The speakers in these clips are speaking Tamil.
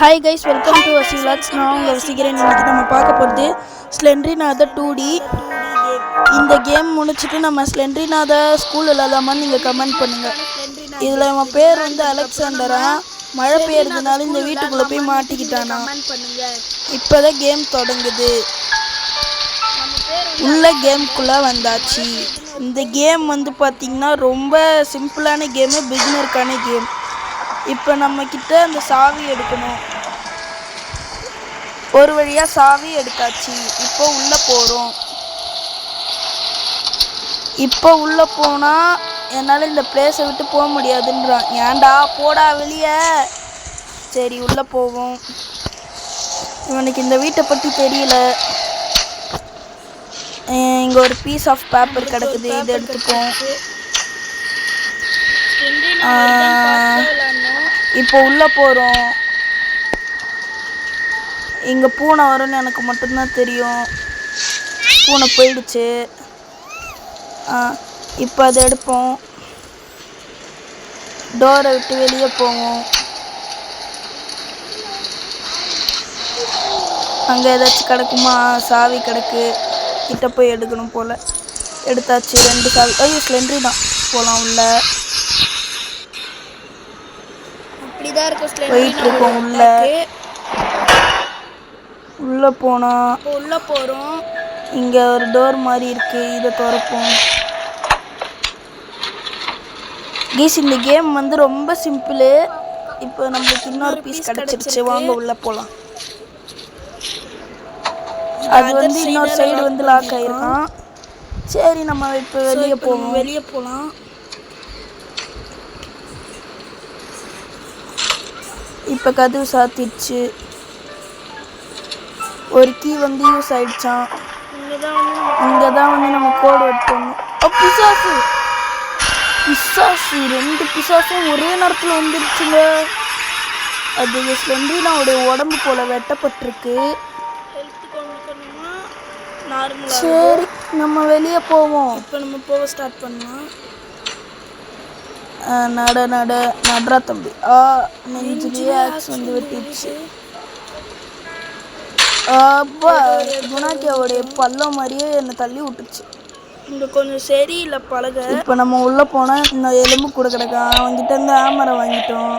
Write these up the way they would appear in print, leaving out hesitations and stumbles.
ஹாய் கைஸ், வெல்கம் டு வசி விலாக்ஸ். நான் உங்கள் வசிக்கிறேன். இன்றைக்கி நம்ம பார்க்க போகிறது ஸ்லெண்ட்ரிநாதர் 2D. இந்த கேம் முடிச்சுட்டு நம்ம ஸ்லெண்ட்ரிநாதா ஸ்கூல் விளாடலாமான்னு நீங்கள் கமெண்ட் பண்ணுங்கள். இதில் அவன் பேர் வந்து அலெக்சாண்டரா. மழை பெய்யறதுனால இந்த வீட்டுக்குள்ளே போய் மாட்டிக்கிட்டானா. இப்போ தான் கேம் தொடங்குது. உள்ள கேம்குள்ளே வந்தாச்சு. இந்த கேம் வந்து பார்த்திங்கன்னா ரொம்ப சிம்பிளான கேமு, பிகினருக்கான கேம். இப்போ நம்மக்கிட்ட அந்த சாவி எடுக்கணும். ஒரு வழியாக சாவி எடுத்தாச்சு. இப்போ உள்ளே போகிறோம். இப்போ உள்ளே போனால் என்னால் இந்த பிளேஸை விட்டு போக முடியாதுன்றான். ஏன்டா போடா வெளியே. சரி உள்ளே போவோம். இவனுக்கு இந்த வீட்டை பற்றி தெரியல. இங்கே ஒரு பீஸ் ஆஃப் பேப்பர் கிடக்குது, இதை எடுத்துப்போம். இப்போ உள்ளே போகிறோம். இங்கே பூனை வரும்னு எனக்கு மட்டும்தான் தெரியும். பூனை போயிடுச்சு. இப்போ அதை எடுப்போம். டோரை விட்டு வெளியே போவோம். அங்கே ஏதாச்சும் கிடக்குமா? சாவி கிடக்கு. கிட்ட போய் எடுக்கணும் போல். எடுத்தாச்சு. 2 சாவி. ஐயோ, ஸ்லெண்ட்ரி தான். போகலாம் உள்ள. போயிட்டு இருக்கோம். உள்ள போனா உள்ள போறோம். இங்க ஒரு டோர் மாதிரி இருக்கு, இதை திறப்போம். கீஸ், இந்த கேம் வந்து ரொம்ப சிம்பிள். இப்போ நம்மளுக்கு இன்னொரு பீஸ் கிடைச்சிருச்சு. வாங்க உள்ள போலாம். அது வந்து இன்னொரு சைடு வந்து லாக் ஆயிருக்கான். சரி, நம்ம இப்போ வெளியே போகலாம். இப்போ கதவு சாத்திடுச்சு. ஒரு கீ வந்து யூஸ் ஆயிடுச்சான். இங்கே தான் வந்து நம்ம கோடு எடுக்கணும். பிசாசு 2 பிசாசும் ஒரே நேரத்தில் வந்துருச்சுங்க. அது ஸ்லெண்ட்ரினாவுடைய உடம்பு போல் வெட்டப்பட்டிருக்கு. சரி, நம்ம வெளியே போவோம். இப்போ நம்ம போக ஸ்டார்ட் பண்ணலாம். நடரா தம்பி. நெஞ்சிலேயே ஆக்ஸ் வந்து வெட்டிடுச்சு. அப்பா, குணாக்கியாவுடைய பள்ளம் மாதிரியே என்னை தள்ளி விட்டுச்சு. இங்கே கொஞ்சம் சரியில்லை பழக. இப்போ நம்ம உள்ளே போனால் இன்னும் எலும்பு கூட கிடக்கான். அவங்ககிட்ட இருந்து ஆமரை வாங்கிட்டோம்.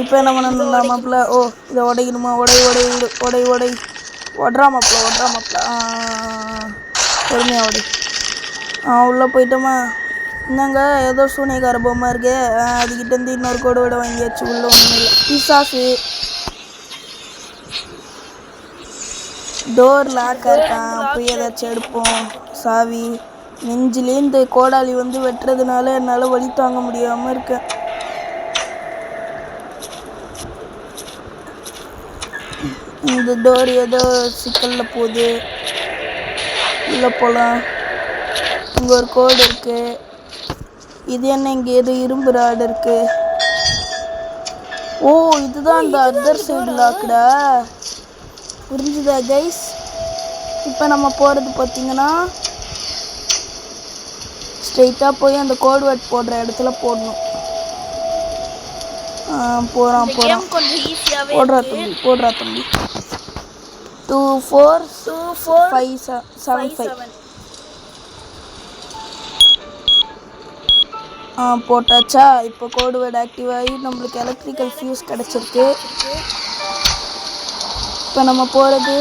இப்போ என்ன பண்ணணும்டா மாப்பிள்ள? இதை உடைக்கணுமா? ஒடுறா மாப்பிள்ள. பொறுமையாக உடை. உள்ளே போயிட்டோமா? என்னங்க ஏதோ சூனியக்கார பொம்மை இருக்கு. அதுக்கிட்டேருந்து இன்னொரு கோடு விட வாங்கியாச்சு. உள்ள ஒன்றும் இல்லை. பிசாசு. டோர் லாக்காக இருக்கான். போய் ஏதாச்சும் எடுப்போம். சாவி. நெஞ்சிலே இந்த கோடாலி வந்து வெட்டுறதுனால என்னால் வலி தாங்க முடியாமல் இருக்கேன். இந்த டோர் ஏதோ சிக்கலில் போகுது. உள்ளே போகலாம். இங்கே ஒரு கோடு இருக்கு. இது என்ன? இங்கே ஏதோ இரும்பு ராடு இருக்கு. இதுதான் அந்த அதர் சைடு லாக்குடா. புரிஞ்சுதா கைஸ்? இப்போ நம்ம போகிறது பார்த்தீங்கன்னா ஸ்ட்ரெயிட்டாக போய் அந்த கோட் வேர்ட் போடுற இடத்துல போடணும். போகிறோம். போடுறா தம்பி. 2 4 5 7 5. போட்டாச்சா? இப்போ கோடு வேர்டு ஆக்டிவ் ஆகி நம்மளுக்கு எலக்ட்ரிக்கல் ஃபியூஸ் கிடச்சிருக்கு. இப்போ நம்ம போகிறது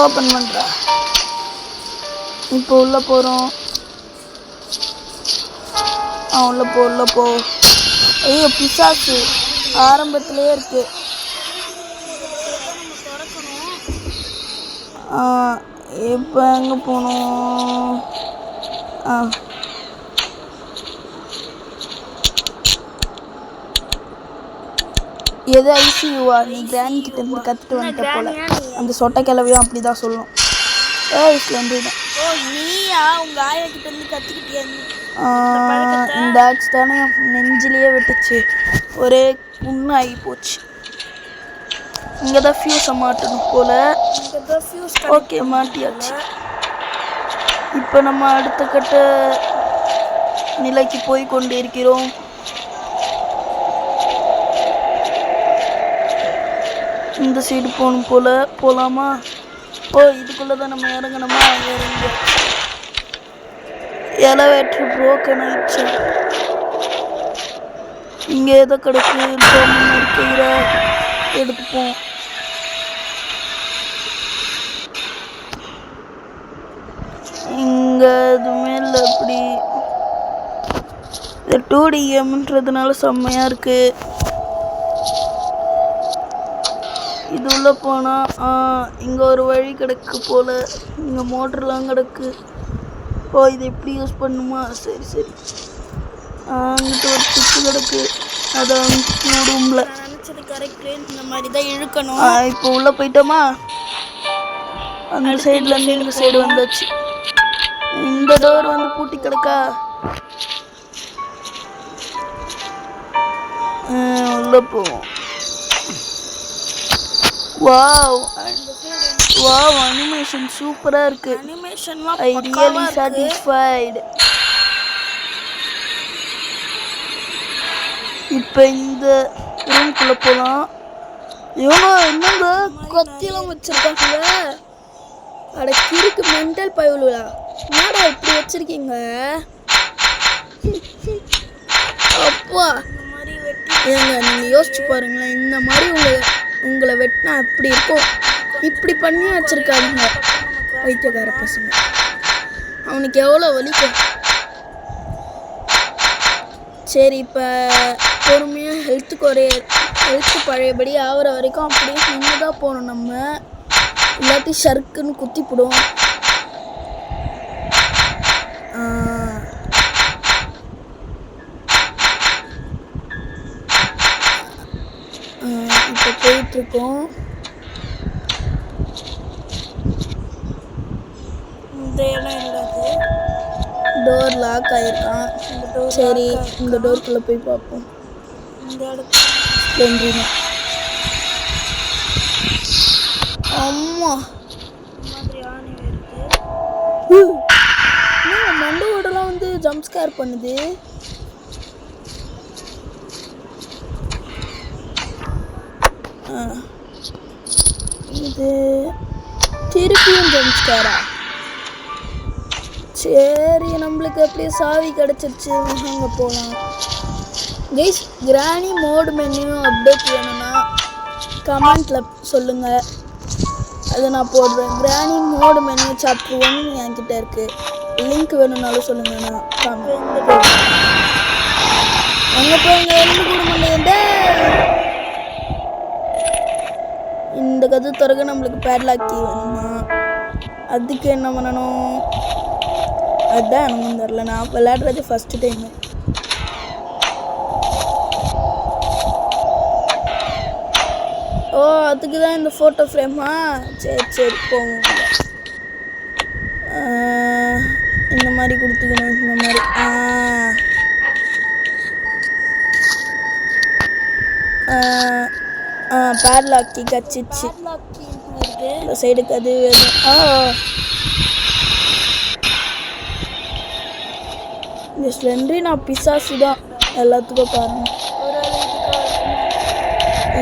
ஓப்பன் பண்ணுறா. இப்போ உள்ளே போகிறோம். உள்ளே போ. ஐயோ, பிசாசு ஆரம்பத்திலே இருக்கு. இப்போ எங்கே போகணும்? எது ஐசியூவா? நீ கிராண்ட் கிட்ட இருந்து கற்றுட்டு வந்துட்ட போல. அந்த சொட்டை கிளவியும் அப்படி தான் சொல்லணும். ஸ்லெண்ட்ரிதான். நீயா உங்க ஆயா கிட்ட இருந்து கற்றுக்கிட்டியா? இந்த ஆக்ஸ் தானே நெஞ்சிலேயே விட்டுச்சு. ஒரே புண்ணு ஆகி போச்சு. இங்கே தான் ஃபியூஸை மாட்டணும் போல. ஓகே, மாட்டியாச்சு. இப்போ நம்ம அடுத்த கட்ட நிலைக்கு போய் கொண்டிருக்கிறோம். இந்த சைடு போகணும் போல. போகலாமா? ஓ, இதுக்குள்ளே நம்ம இறங்கணுமா? இறங்க எலவேட்டர் புரோக்கன் ஆயிடுச்சு. இங்கே ஏதோ கிடக்கு இருக்கிற எடுத்துப்போம். இங்கே எதுவுமே இல்லை. அப்படி இந்த 2D கேம்ன்றதுனால செம்மையாக இருக்கு. இது உள்ள போனால் இங்கே ஒரு வழி கிடக்கு போல. இங்கே மோட்டர்லாம் கிடக்கு. ஓ, இதை எப்படி யூஸ் பண்ணுமா? சரி சரி. அங்கிட்ட ஒரு சுற்று கிடக்கு. அதை ரூம்ல நினச்சது கரெக்டு. இந்த மாதிரி தான் இழுக்கணும். இப்போ உள்ளே போயிட்டோமா? அந்த சைட்லேருந்து இந்த சைடு வந்தாச்சு. இந்த டோர் வந்து பூட்டி கிடக்கா. உள்ள போவோம். வாவ் வாவ், அனிமேஷன் சூப்பரா இருக்கு. அனிமேஷன்லாம் ஐ ரியலி சாட்டிஸ்ஃபைடு. இப்போ இந்த ரூம்குள்ள போலாம். இவங்க என்னங்க கத்தியெல்லாம் வச்சிருக்காங்க. அட கிறுக்கு மென்டல் பயவுலா, என்னடா இப்படி வச்சிருக்கீங்க? அப்பா ஏங்க நீங்கள் யோசிச்சு பாருங்களேன். இந்த மாதிரி உங்களை வெட்டினா அப்படி இருக்கும். இப்படி பண்ணி வச்சிருக்காங்க வைத்தியக்கார பசங்க. அவனுக்கு எவ்வளோ வலிக்கும். சரி, இப்போ பொறுமையாக ஹெல்த்து பழையபடி ஆகிற வரைக்கும் அப்படியே நின்று தான் போகணும் நம்ம. இல்லாட்டி ஷர்க்குன்னு குத்தி போடும். இப்போ போயிட்டுருக்கோம். இந்த இடம் இல்லாது டோர் லாக் ஆகிருக்கான். சரி, இந்த டோருக்குள்ளே போய் பார்ப்போம். இந்த இடத்துல அம்மா மண்டோடலாம் வந்து ஜம்ப் ஸ்கேர் பண்ணுது. இது திருப்பியும் ஜம்ப் ஸ்கேரா? சரி, நம்மளுக்கு அப்படியே சாவி கிடச்சிருச்சு. அங்கே போகலாம். கைஸ், கிராணி மோடு மெனு அப்டேட் வேணும்னா கமெண்ட்டில் சொல்லுங்கள். அதை நான் போடுவேன். கிராணி மோடு மெனு சாப்டர் 1 என்கிட்ட இருக்குது. லிங்க் வேணும்னாலும் சொல்லுங்கள். நான் கமெண்ட் அங்கே போய் இங்கே எந்த கூட மாட்டேங்க. இந்த கதை திறக்க நம்மளுக்கு பேட்லாக்கி வேணுமா? அதுக்கு என்ன பண்ணணும்? அதுதான் எனக்கு தெரில. நான் விளையாடுறது ஃபஸ்ட்டு டைமு. ஓ, அதுக்கு தான் இந்த ஃபோட்டோ ஃப்ரேமா? சரி சரி, போவோம். இந்த மாதிரி கொடுத்துக்கணும். இந்த மாதிரி பேட்லாக்கி கச்சிச்சு. இந்த சைடுக்கு அது வேணும். இந்த ஸ்லெண்டரி நான் பிசாசு தான் எல்லாத்துக்கும் காரணம்.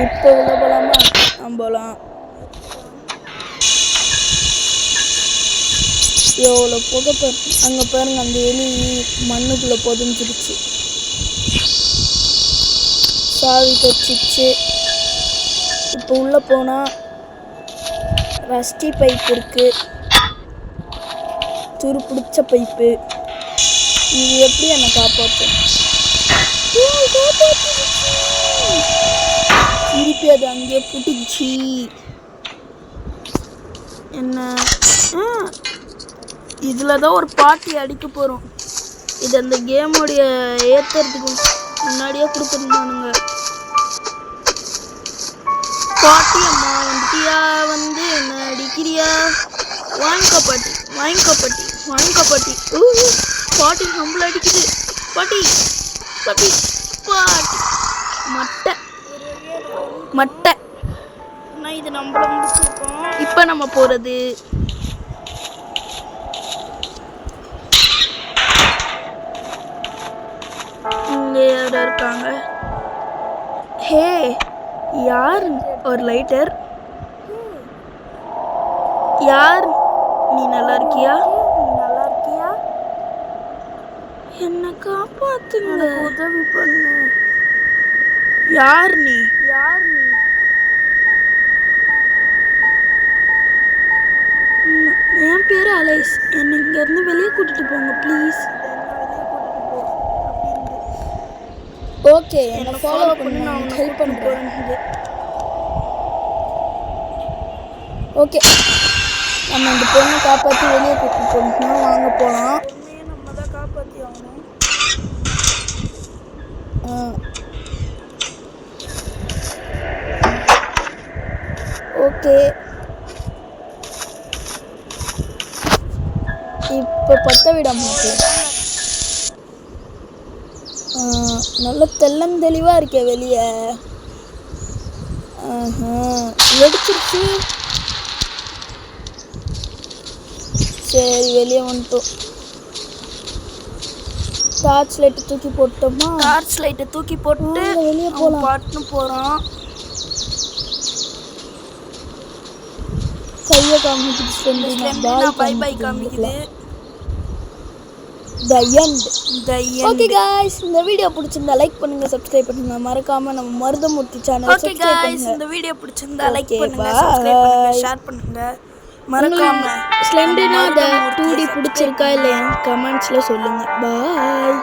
இப்போ உள்ள போகலாமா? போகலாம். எவ்வளோ புகை பாரு. அங்கே பாருங்க, அந்த எலி மண்ணுக்குள்ளே புதஞ்சிருச்சு. சாவி கச்சிச்சு. இப்போ உள்ளே போனால் ரஸ்டி பைப் இருக்குது. துரு பிடிச்ச பைப்பு. இது எப்படி என்னை காப்பாற்றும்? திருப்பி அது அங்கேயே புட்டிச்சு. என்ன இதில் தான் ஒரு பாட்டி அடிக்க போகிறோம். இது அந்த கேமோடைய ஏற்றுறதுக்கு முன்னாடியே கொடுத்துருந்தானுங்க. பாட்டி அம்மா வந்துட்டியா? வந்து என்ன அடிக்கிறியா? வாங்கிக்கோ பாட்டி, வாங்கிக்கோ பாட்டி, வாங்கிக்கோ பாட்டி. பாட்டி நம்மள அடிக்குது. பாட்டி பாட்டி பாட்டி. மட்டை மட்டை. ஆனால் இது நம்மள முடிச்சிருக்கோம். இப்போ நம்ம போகிறது வேற இருக்காங்க. ஹே, யார்? ஒரு லைட்டர். யார்? நீ நல்லா இருக்கியா? என்ன காப்பாத்துங்க, உதவி பண்ணு. யார் நீ? என் பேரு அலைஸ். என்னை இங்கேருந்து வெளியே கூட்டிட்டு போங்க ப்ளீஸ். ஓகே, என்னை ஃபாலோ பண்ணி நான் உனக்கு ஹெல்ப் பண்ணுறேன். ஓகே, நம்ம இந்த பொண்ணை காப்பாற்றி வெளியே கூட்டிட்டு போகணும்னா வாங்க போகலாம். நம்ம தான் காப்பாற்றி ஆகணும். ஓகே, இப்போ பற்ற விட மாட்டேன். நல்ல தெளிவாக இருக்கே வெளியே. வெடிச்சிருச்சு. சரி, வெளியே வந்துட்டோம். டார்ச் லைட்டை தூக்கி போட்டோமா? டார்ச் லைட்டை தூக்கி போட்டு வெளியே போகலாம். பாட்டுன்னு போகிறோம். கையை காமிக்குது. பை பை காமிக்குது. The end. Okay guys, இந்த வீடியோ பிடிச்சிருந்தா லைக் பண்ணுங்க, சப்ஸ்கிரைப் பண்ணுங்க. மறக்காம நம்ம மருதமூர்த்தி சேனல் சப்ஸ்கிரைப் பண்ணுங்க. இந்த வீடியோ பிடிச்சிருந்தா லைக் பண்ணுங்க, சப்ஸ்கிரைப் பண்ணுங்க, ஷேர் பண்ணுங்க. மறக்காம ஸ்லெண்டர்னா 2D பிடிச்சிருக்கா இல்லையா கமெண்ட்ஸ்ல சொல்லுங்க. பாய்.